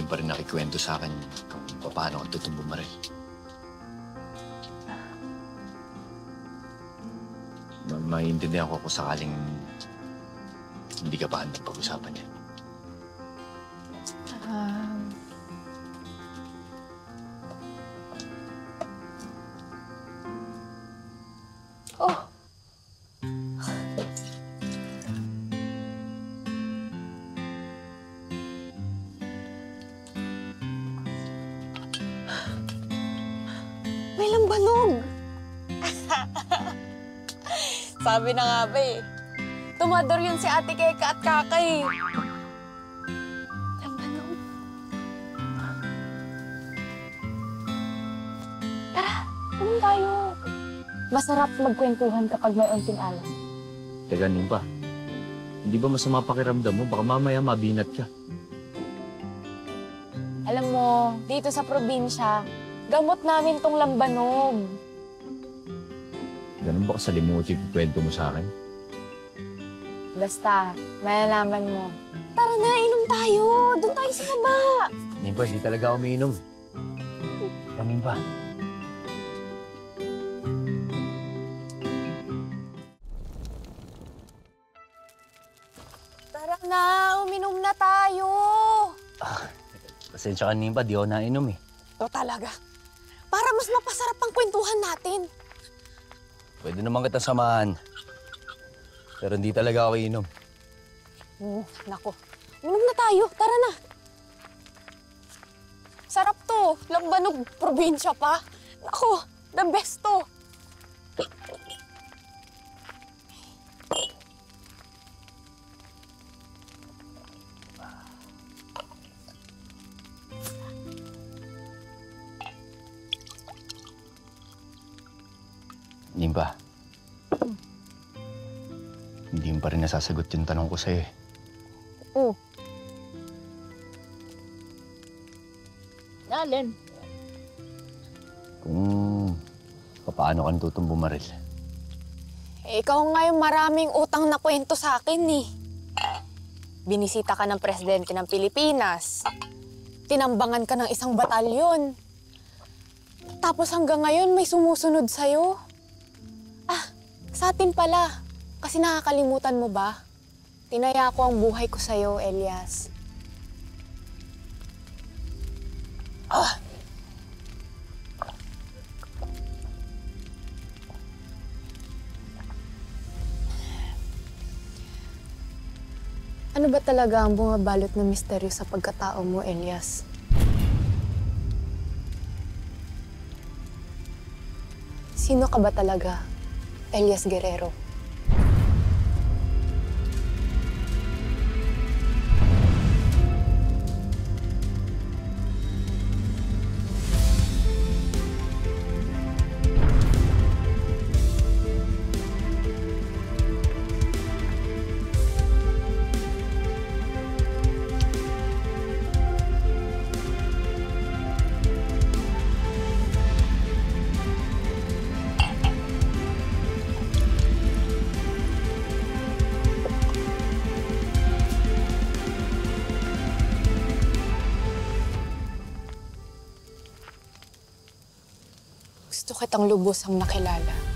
pa rin nakikwento sa akin kung paano ka totoong bumaril. Maiintindihan ko kung sakaling hindi ka pa handang pag-usapan yan. Oh! May lambanog! Sabi na nga ba eh. Tumador yun si Ate Keka at Kakay. Lambanog. Tara, tulong tayo. Masarap magkwentuhan kapag may unting alam. Teka, Nimpa. Hindi ba masama pakiramdam mo? Baka mamaya mabinat ka. Alam mo, dito sa probinsya, gamot namin tong lambanog. Ganun ba kasalimutin yung kwento mo sa akin? Basta, malalaman mo. Tara na, inom tayo. Doon tayo sa baba. Nimpa, hindi talaga umiinom. Nimpa. Tara na, uminom na tayo. Pasensya ka, Nimpa. Di ako nainom eh. Ito talaga. Para mas mapasarap ang kwentuhan natin. Pwede naman kita samahan. Pero hindi talaga ako inom. Nako. Uminom na tayo. Tara na. Sarap to. Lambanog probinsya pa. Nako, the best to. Nimpa. Hindi mo pa rin nasasagot yung tanong ko sa'yo eh. Oo. Alin? Kung paano ka natutong bumaril. Ikaw nga yung maraming utang na kwento sa akin eh. Binisita ka ng presidente ng Pilipinas. Tinambangan ka ng isang batalyon. Tapos hanggang ngayon may sumusunod sa'yo. Sa atin pala. Kasi nakakalimutan mo ba? Tinaya ko ang buhay ko sa'yo, Elias. Ano ba talaga ang bumabalot na misteryo sa pagkatao mo, Elias? Sino ka ba talaga, Elias Guerrero? Gusto kitang lubos ang nakilala.